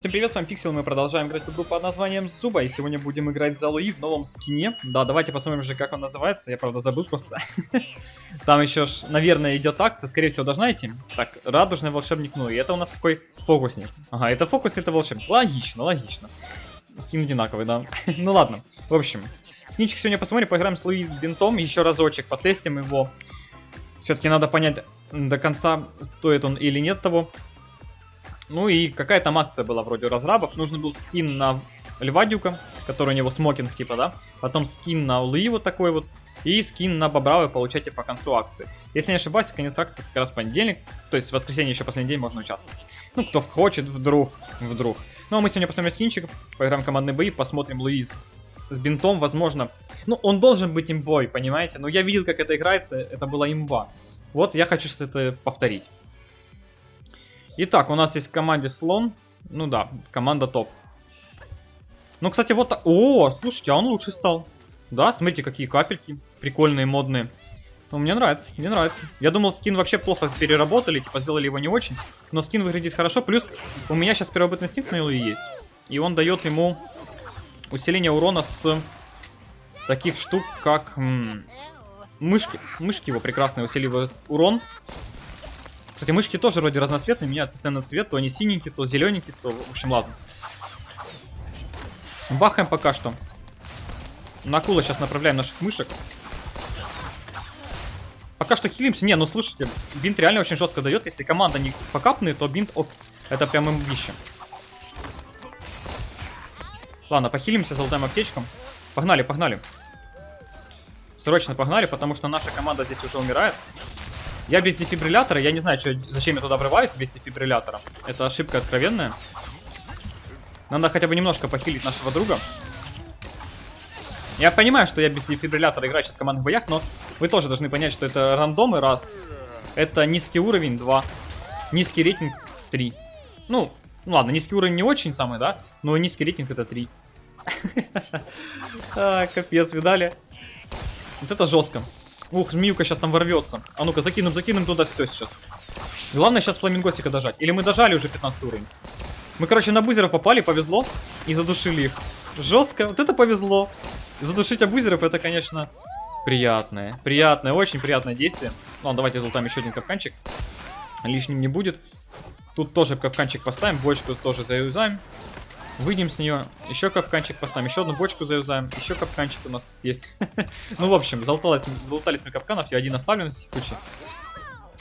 Всем привет, с вами Пиксел, мы продолжаем играть в игру под названием Зуба, и сегодня будем играть за Луи в новом скине. Да, давайте посмотрим же, как он называется, я, правда, забыл просто. Там еще, наверное, идет акция, скорее всего, должна идти. Так, радужный волшебник, ну и это у нас какой фокусник. Ага, это фокусник, это волшебник. Логично, логично. Скин одинаковый, да. Ну ладно, в общем. Скинчик сегодня посмотрим, поиграем с Луи с бинтом, еще разочек, потестим его. Все-таки надо понять до конца, стоит он или нет того. Ну и какая там акция была вроде у разрабов. Нужен был скин на Льва Дюка, который у него смокинг типа, да. Потом скин на Луи вот такой вот. И скин на Бобра вы получаете по концу акции. Если не ошибаюсь, конец акции как раз понедельник. То есть в воскресенье еще последний день можно участвовать. Ну, кто хочет, вдруг. Ну а мы сегодня посмотрим скинчик, поиграем в командные бои, посмотрим Луи с бинтом, возможно. Ну, он должен быть имбой, понимаете? Но я видел, как это играется, это была имба. Вот я хочу это повторить. Итак, у нас есть в команде слон. Ну да, команда топ. Ну, кстати, вот... О, слушайте, а он лучше стал. Да, смотрите, какие капельки. Прикольные, модные. Ну, мне нравится, мне нравится. Я думал, скин вообще плохо переработали, типа сделали его не очень. Но скин выглядит хорошо. Плюс у меня сейчас первобытный инстинкт на Луи есть. И он дает ему усиление урона с таких штук, как... Мышки. Мышки его прекрасно усиливают урон. Кстати, мышки тоже вроде разноцветные, меняют постоянно цвет, то они синенькие, то зелененькие, то... В общем, ладно. Бахаем пока что. На акула сейчас направляем наших мышек. Пока что хилимся. Не, ну слушайте, бинт реально очень жестко дает. Если команда не факапные, то бинт ок. Это прям имбище. Ладно, похилимся золотым аптечком. Погнали, погнали. Срочно погнали, потому что наша команда здесь уже умирает. Я без дефибриллятора, я не знаю, зачем я туда врываюсь без дефибриллятора. Это ошибка откровенная. Надо хотя бы немножко похилить нашего друга. Я понимаю, что я без дефибриллятора играю сейчас в командных боях, но вы тоже должны понять, что это рандомы, раз. Это низкий уровень, 2. Низкий рейтинг, 3. Ну ладно, низкий уровень не очень самый, да? Но низкий рейтинг это 3. Капец, видали? Вот это жестко. Ух, змеюка сейчас там ворвется. А ну-ка, закинем туда все сейчас. Главное сейчас фламингостика дожать. Или мы дожали уже 15 уровень. Мы, короче, на бузеров попали, повезло. И задушили их. Жестко. Вот это повезло. Задушить абузеров, это, конечно, приятное. Приятное, очень приятное действие. Ладно, давайте золотаем еще один капканчик. Лишним не будет. Тут тоже капканчик поставим. Бочку тоже заюзаем. Выйдем с нее, еще капканчик поставим, еще одну бочку заюзаем, еще капканчик у нас тут есть. Ну, в общем, залутались мы капканов, я один оставлю на всякий случай.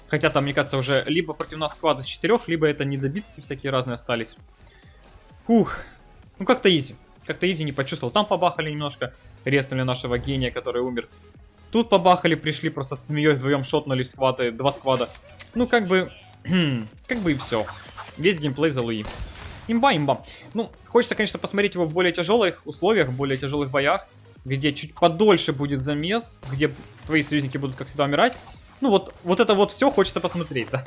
Хотя там, мне кажется, уже либо против нас склад из 4, либо это недобитки всякие разные остались. Ух, ну как-то изи. Как-то изи не почувствовал. Там побахали немножко, резнули нашего гения, который умер. Тут побахали, пришли просто с змеей вдвоем, шотнули сквады, 2 сквада. Ну, как бы и все. Весь геймплей за Луи. Имба, имба. Ну, хочется, конечно, посмотреть его в более тяжелых условиях, в более тяжелых боях, где чуть подольше будет замес, где твои союзники будут, как всегда, умирать. Ну, вот это вот все хочется посмотреть, да.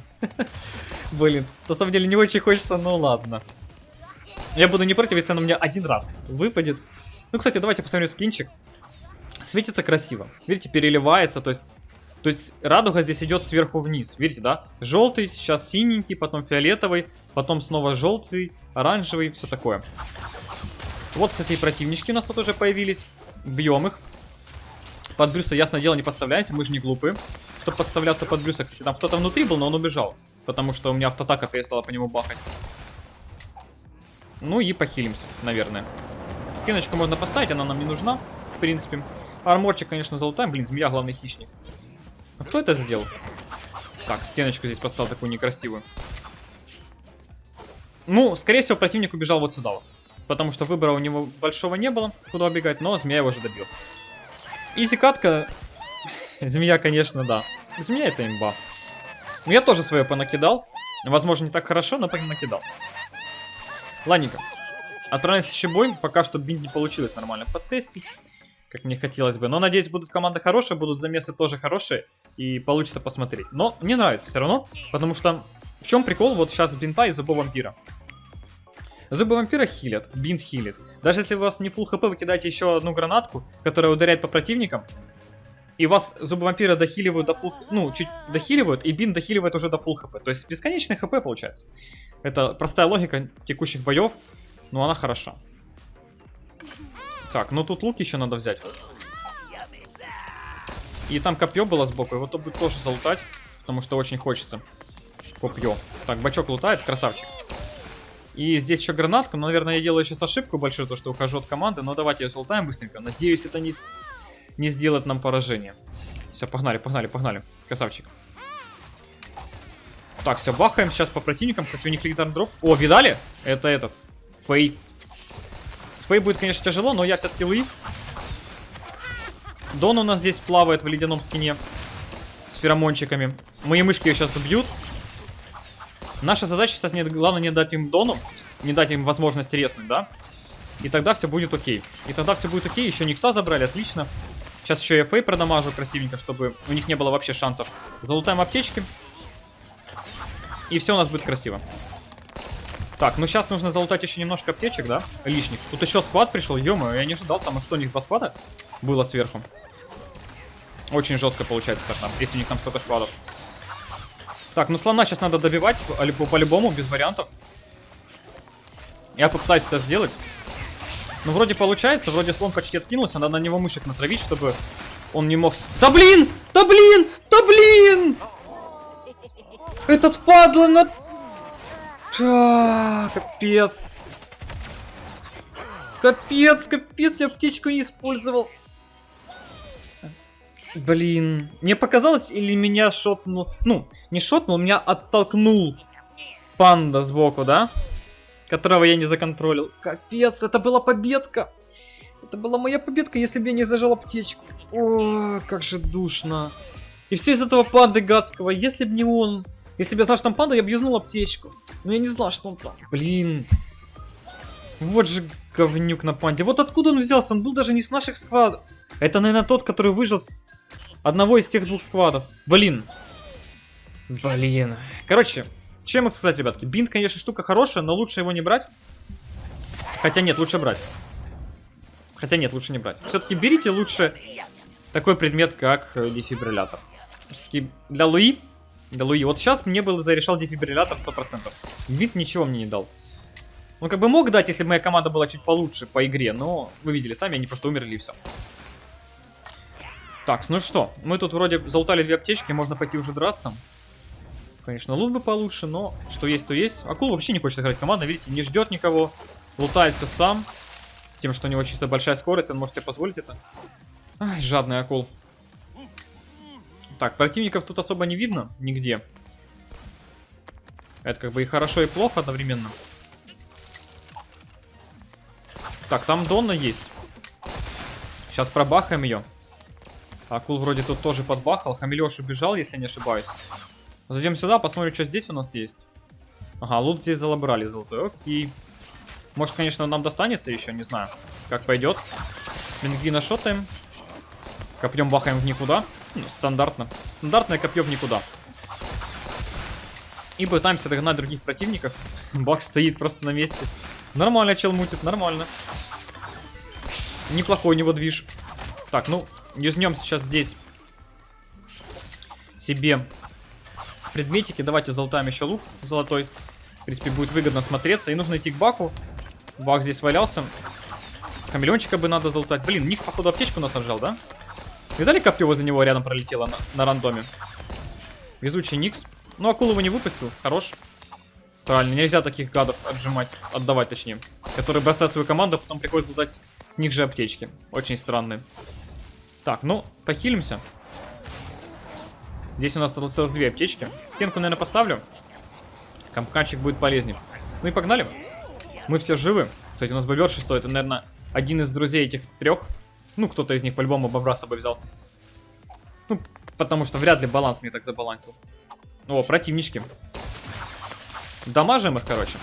Блин, на самом деле не очень хочется, но ладно. Я буду не против, если он у меня один раз выпадет. Ну, кстати, давайте посмотрим скинчик. Светится красиво. Видите, переливается, то есть радуга здесь идет сверху вниз. Видите, да? Желтый, сейчас синенький, потом фиолетовый, потом снова желтый, оранжевый, все такое. Вот, кстати, и противнички у нас тут уже появились. Бьем их. Под Брюса, ясное дело, не подставляемся, мы же не глупы. Чтобы подставляться под Брюса, кстати, там кто-то внутри был, но он убежал. Потому что у меня автоатака перестала по нему бахать. Ну и похилимся, наверное. Стеночку можно поставить, она нам не нужна, в принципе. Арморчик, конечно, золотаем. Блин, змея главный хищник. А кто это сделал? Так, стеночку здесь поставил такую некрасивую. Ну, скорее всего, противник убежал вот сюда вот. Потому что выбора у него большого не было, куда убегать, но змея его уже добил. Изи катка. Змея, конечно, да. Змея это имба. Но я тоже свое понакидал. Возможно, не так хорошо, но понакидал. Ладненько. Отправляемся в следующий бой. Пока что бинт не получилось нормально подтестить, как мне хотелось бы. Но, надеюсь, будут команды хорошие, будут замесы тоже хорошие. И получится посмотреть. Но мне нравится все равно, потому что... В чем прикол вот сейчас бинта и зуба вампира? Зубы вампира хилят, бинт хилит. Даже если у вас не фулл хп, вы кидаете еще одну гранатку, которая ударяет по противникам. И вас зубы вампира дохиливают до фулл... Ну, чуть дохиливают, и бинт дохиливает уже до фулл хп. То есть бесконечный хп получается. Это простая логика текущих боев, но она хороша. Так, ну тут лук еще надо взять. И там копье было сбоку, его будет тоже залутать, потому что очень хочется копье. Так, бачок лутает, красавчик. И здесь еще гранатка, но, наверное, я делаю сейчас ошибку большую, то что ухожу от команды, но давайте ее залутаем быстренько. Надеюсь, это не сделает нам поражение. Все, погнали, погнали, погнали. Красавчик. Так, все, бахаем сейчас по противникам. Кстати, у них легендарный дроп. О, видали? Это этот. Фей. С Фей будет, конечно, тяжело, но я все-таки Луи. Дон у нас здесь плавает в ледяном скине. С феромончиками. Мои мышки ее сейчас убьют. Наша задача сейчас, главное, не дать им Дону. Не дать им возможность резнуть, да? И тогда все будет окей. И тогда все будет окей. Еще Никса забрали, отлично. Сейчас еще я Фей продамажу красивенько, чтобы у них не было вообще шансов. Залутаем аптечки. И все у нас будет красиво. Так, ну сейчас нужно залутать еще немножко аптечек, да? Лишних. Тут еще сквад пришел, ё-моё, я не ожидал, там что, у них 2 сквада было сверху. Очень жестко получается так там, если у них там столько сквадов. Так, ну слона сейчас надо добивать по-любому, без вариантов. Я попытаюсь это сделать. Ну, вроде получается, вроде слон почти откинулся, надо на него мышек натравить, чтобы он не мог... Да блин! Да блин! Да блин! Этот падла на... Капец. Капец, капец, я аптечку не использовал. Блин. Мне показалось, или меня шотнул... Ну, не шотнул, меня оттолкнул панда сбоку, да? Которого я не законтролил. Капец, это была победка. Это была моя победка, если бы я не зажал аптечку. О, как же душно. И все из этого панды гадского. Если бы не он... Если бы я знал, что там панда, я бы юзнул аптечку. Но я не знал, что он там. Блин. Вот же говнюк на панде. Вот откуда он взялся? Он был даже не с наших сквадов. Это, наверное, тот, который выжил с одного из тех 2 сквадов. Блин. Блин. Короче, чем это сказать, ребятки? Бинт, конечно, штука хорошая, но лучше его не брать. Хотя нет, лучше брать. Хотя нет, лучше не брать. Все-таки берите лучше такой предмет, как дефибриллятор. Все-таки для Луи... Да, Луи, вот сейчас мне был зарешал дефибриллятор 100%. Бит ничего мне не дал. Он как бы мог дать, если бы моя команда была чуть получше по игре, но вы видели сами, они просто умерли и все. Так, ну что, мы тут вроде залутали 2 аптечки, можно пойти уже драться. Конечно, лут бы получше, но что есть, то есть. Акул вообще не хочет играть команда, видите, не ждет никого. Лутает все сам. С тем, что у него чисто большая скорость, он может себе позволить это. Ай, жадный акул. Так, противников тут особо не видно нигде. Это как бы и хорошо, и плохо одновременно. Так, там Донна есть. Сейчас пробахаем ее. Акул вроде тут тоже подбахал. Хамелёш убежал, если я не ошибаюсь. Зайдем сюда, посмотрим, что здесь у нас есть. Ага, лут здесь залабрали золотой. Окей. Может, конечно, нам достанется еще, не знаю. Как пойдет. Бенгвина шотаем. Копьем бахаем в никуда. Ну, стандартно. Стандартное копье в никуда. И пытаемся догнать других противников. Бак стоит просто на месте. Нормально чел мутит, нормально. Неплохой у него движ. Так, ну, юзнем сейчас здесь себе предметики. Давайте залутаем еще лук золотой. В принципе, будет выгодно смотреться. И нужно идти к Баку. Бак здесь валялся. Хамелеончика бы надо залутать. Блин, Никс, походу, аптечку нас отжал, да? Видали, копье возле него рядом пролетело на рандоме? Везучий Никс. Ну, акулу его не выпустил. Хорош. Правильно, нельзя таких гадов отжимать. Отдавать, точнее. Которые бросают свою команду, а потом приходят лутать с них же аптечки. Очень странные. Так, ну, похилимся. Здесь у нас целых 2 аптечки. Стенку, наверное, поставлю. Капканчик будет полезнее. Ну и погнали. Мы все живы. Кстати, у нас бобер 6. Это, наверное, один из друзей этих 3. Ну, кто-то из них по-любому бобра с собой взял. Ну, потому что вряд ли баланс мне так забалансил. О, противнички. Дамажим их, короче.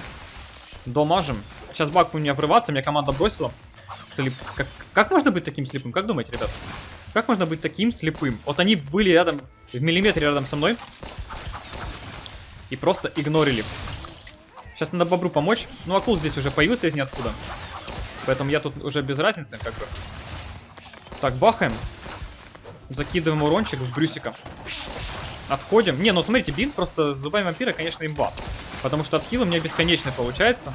Дамажим. Сейчас баг у меня врываться, меня команда бросила. Как можно быть таким слепым? Как думаете, ребят? Как можно быть таким слепым? Вот они были рядом, в миллиметре рядом со мной. И просто игнорили. Сейчас надо бобру помочь. Ну, акул здесь уже появился из ниоткуда. Поэтому я тут уже без разницы, как бы. Так, бахаем. Закидываем урончик в брюсика. Отходим. Не, ну смотрите, бинт просто с зубами вампира, конечно, имба. Потому что от хила у меня бесконечно получается.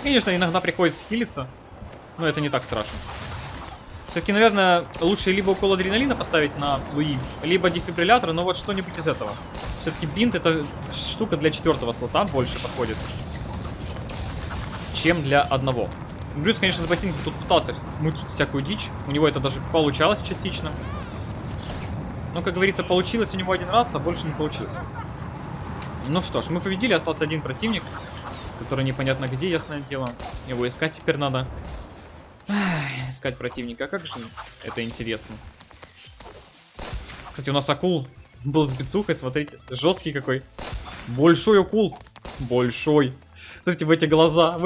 Конечно, иногда приходится хилиться, но это не так страшно. Все-таки, наверное, лучше либо укол адреналина поставить на Луи, либо дефибриллятор, но вот что-нибудь из этого. Все-таки бинт это штука для 4-го слота больше подходит, чем для одного. Брюс, конечно, с ботинком тут пытался мутить всякую дичь. У него это даже получалось частично. Но, как говорится, получилось у него один раз, а больше не получилось. Ну что ж, мы победили, остался один противник, который непонятно где, ясное дело. Его искать теперь надо. Ах, искать противника, как же это интересно. Кстати, у нас акул был с бицухой, смотрите, жесткий какой. Большой акул, большой. Смотрите, в эти глаза, в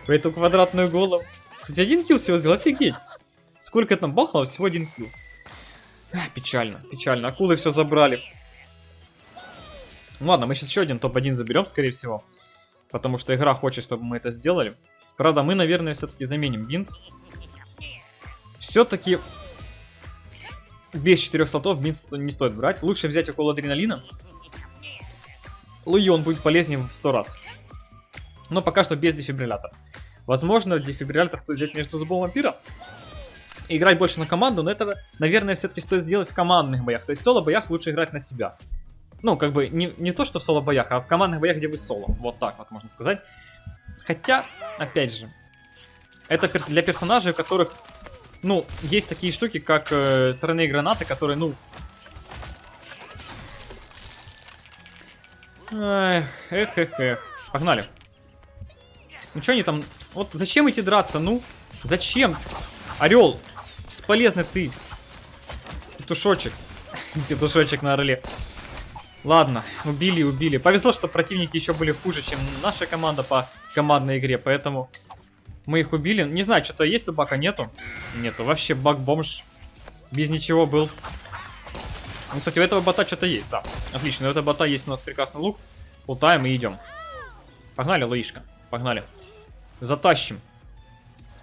эту квадратную голову. Кстати, 1 килл всего сделал, офигеть. Сколько там бахало, всего 1 килл. Ах, печально, печально, акулы все забрали. Ну ладно, мы сейчас еще один топ-1 заберем, скорее всего. Потому что игра хочет, чтобы мы это сделали. Правда, мы, наверное, все-таки заменим бинт. Все-таки без 4 слотов бинт не стоит брать. Лучше взять около адреналина. Луи он будет полезнее в 100 раз. Но пока что без дефибриллятора. Возможно, дефибриллятор стоит взять между зубом вампира. И играть больше на команду, но этого, наверное, все-таки стоит сделать в командных боях. То есть в соло-боях лучше играть на себя. Ну, как бы, не то, что в соло-боях, а в командных боях, где вы соло. Вот так вот можно сказать. Хотя, опять же, это для персонажей, у которых, ну, есть такие штуки, как тройные гранаты, которые, ну... Эх. Погнали. Ну, что они там... Вот зачем идти драться, ну? Зачем? Орел, бесполезный ты. Петушочек. Петушочек на орле. Ладно, убили. Повезло, что противники еще были хуже, чем наша команда по командной игре, поэтому мы их убили. Не знаю, что-то есть у Бака, нету? Нету, вообще Бак-бомж без ничего был. Ну, кстати, у этого бота что-то есть, да. Отлично, у этого бота есть у нас прекрасный лук. Лутаем и идем. Погнали, Луишка, погнали. Затащим.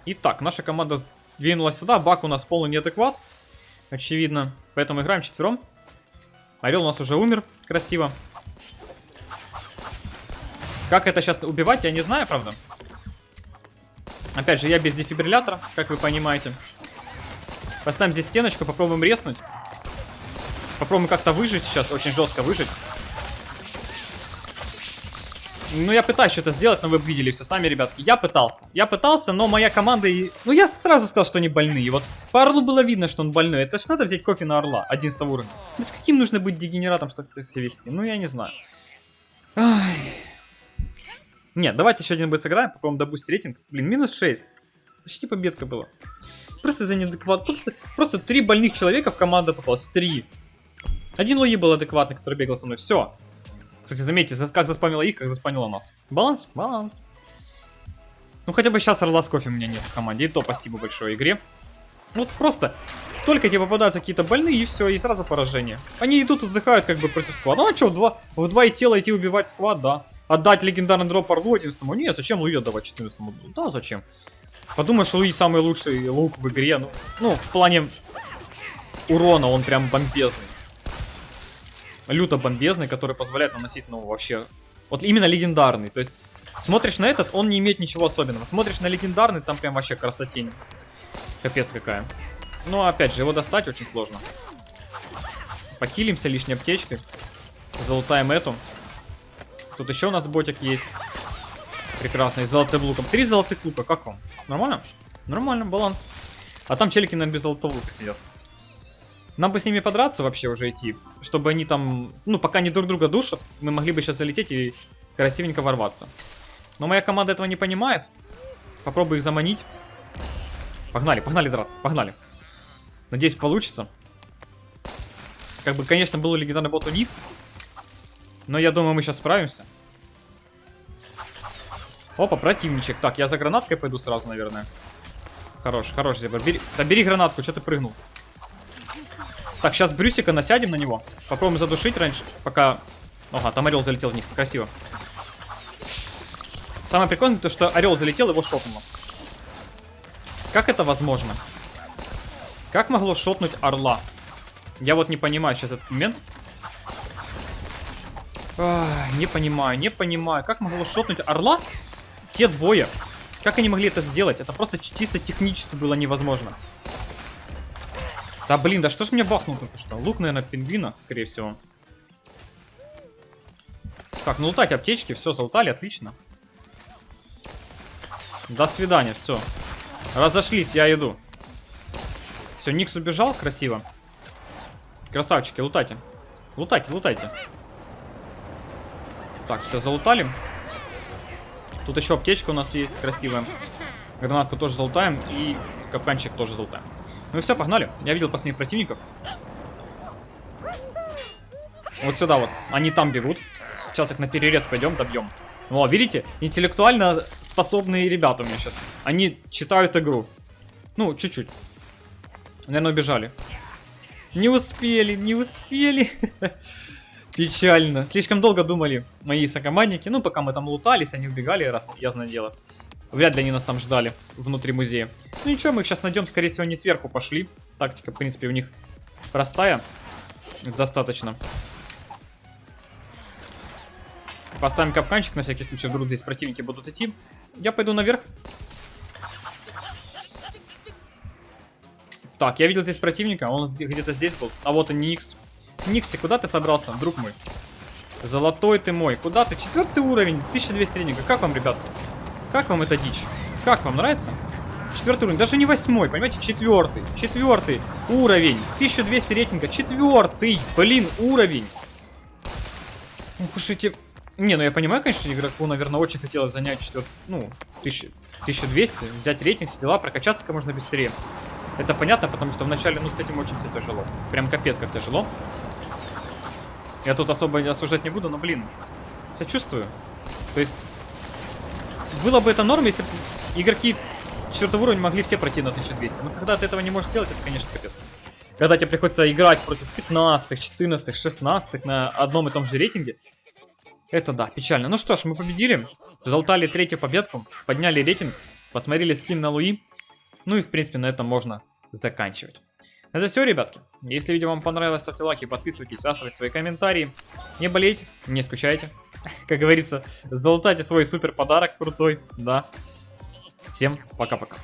Итак, наша команда двинулась сюда, Бак у нас полный неадекват, очевидно, поэтому играем четвером. Орел у нас уже умер. Красиво. Как это сейчас убивать, я не знаю, правда. Опять же, я без дефибриллятора, как вы понимаете. Поставим здесь стеночку, попробуем резнуть. Попробуем как-то выжить сейчас, очень жестко выжить. Ну, я пытаюсь что-то сделать, но вы видели все сами, ребятки. Я пытался, но моя команда... Ну, я сразу сказал, что они больные. Вот по Орлу было видно, что он больной. Это ж надо взять кофе на Орла 11 уровня. Ну, с каким нужно быть дегенератом, чтобы так себя вести? Ну, я не знаю. Ай. Нет, давайте еще один бой сыграем, попробуем добустить рейтинг. Блин, минус 6. Почти победка была. Просто за неадекват. Просто 3 больных человека в команду попалось. 3. Один Луи был адекватный, который бегал со мной. Все. Кстати, заметьте, как заспамила их, как заспамила нас. Баланс? Баланс. Ну, хотя бы сейчас Орла с кофе у меня нет в команде. И то спасибо большое игре. Вот просто только тебе попадаются какие-то больные, и все, и сразу поражение. Они идут, отдыхают как бы против сквада. Ну, а что, в два и тела идти убивать сквад, да. Отдать легендарный дроп Орлу 11-му? Нет, зачем Луи отдавать 14-му? Да, зачем? Подумаешь, Луи самый лучший лук в игре. Ну, в плане урона он прям бомбезный. Люто бомбезный, который позволяет наносить, ну, вообще... Вот именно легендарный. То есть, смотришь на этот, он не имеет ничего особенного. Смотришь на легендарный, там прям вообще красотень. Капец какая. Но, опять же, его достать очень сложно. Похилимся лишней аптечкой. Залутаем эту. Тут еще у нас ботик есть. Прекрасный, с золотым луком. 3 золотых лука, как вам? Нормально? Нормально, баланс. А там челики, наверное, без золотого лука сидят. Нам бы с ними подраться вообще уже идти, чтобы они там, ну, пока не друг друга душат, мы могли бы сейчас залететь и красивенько ворваться. Но моя команда этого не понимает. Попробую их заманить. Погнали, погнали драться, погнали. Надеюсь, получится. Как бы, конечно, был легендарный бот у них, но я думаю, мы сейчас справимся. Опа, противничек. Так, я за гранаткой пойду сразу, наверное. Хорош, хорош, Зебра. Да бери гранатку, что ты прыгнул? Так, сейчас Брюсика насядем на него. Попробуем задушить раньше, пока... Ага, там Орел залетел в них. Красиво. Самое прикольное, то что Орел залетел, его шотнуло. Как это возможно? Как могло шотнуть Орла? Я вот не понимаю сейчас этот момент. Не понимаю, как могло шотнуть орла? Те двое. Как они могли это сделать? Это просто чисто технически было невозможно. Да блин, да что ж меня бахнул только что? Лук, наверное, пингвина, скорее всего. Так, ну лутать аптечки, все, залутали, отлично. До свидания, все. Разошлись, я иду. Все, Никс убежал, красиво. Красавчики, лутайте. Лутайте. Так, все, залутали. Тут еще аптечка у нас есть красивая. Гранатку тоже залутаем. И капканчик тоже залутаем. Ну и все, погнали. Я видел последних противников. Вот сюда вот. Они там бегут. Сейчас их на перерез пойдем, добьем. О, видите? Интеллектуально способные ребята у меня сейчас. Они читают игру. Ну, чуть-чуть. Наверное, убежали. Не успели. Печально. Слишком долго думали мои сокомандники. Ну, пока мы там лутались, они убегали, раз, ясное дело. Вряд ли они нас там ждали внутри музея. Ну ничего, мы их сейчас найдем. Скорее всего, они сверху пошли. Тактика, в принципе, у них простая. Достаточно. Поставим капканчик, на всякий случай, вдруг здесь противники будут идти. Я пойду наверх. Так, я видел здесь противника, он где-то здесь был. А вот и Никс. Никси, куда ты собрался, друг мой? Золотой ты мой. Куда ты? 4 уровень, 1200 рейтинга. Как вам, ребятки? Как вам эта дичь? Как вам, нравится? 4 уровень, даже не 8, понимаете? 4 уровень. 1200 рейтинга, 4, блин, уровень. Ух уж эти... Не, ну я понимаю, конечно, игроку, наверное, очень хотелось занять 4... Ну, 1200, взять рейтинг, все дела, прокачаться как можно быстрее. Это понятно, потому что вначале, ну, с этим очень все тяжело. Прям капец как тяжело. Я тут особо осуждать не буду, но, блин, сочувствую. То есть, было бы это норм, если бы игроки 4 уровня могли все пройти на 1200. Но когда ты этого не можешь сделать, это, конечно, капец. Когда тебе приходится играть против 15, 14, 16 на одном и том же рейтинге, это да, печально. Ну что ж, мы победили. Залутали 3-ю победку, подняли рейтинг, посмотрели скин на Луи. Ну и, в принципе, на этом можно заканчивать. Это все, ребятки. Если видео вам понравилось, ставьте лайки, подписывайтесь, оставляйте свои комментарии. Не болейте, не скучайте. Как говорится, залутайте свой супер подарок крутой. Да. Всем пока-пока.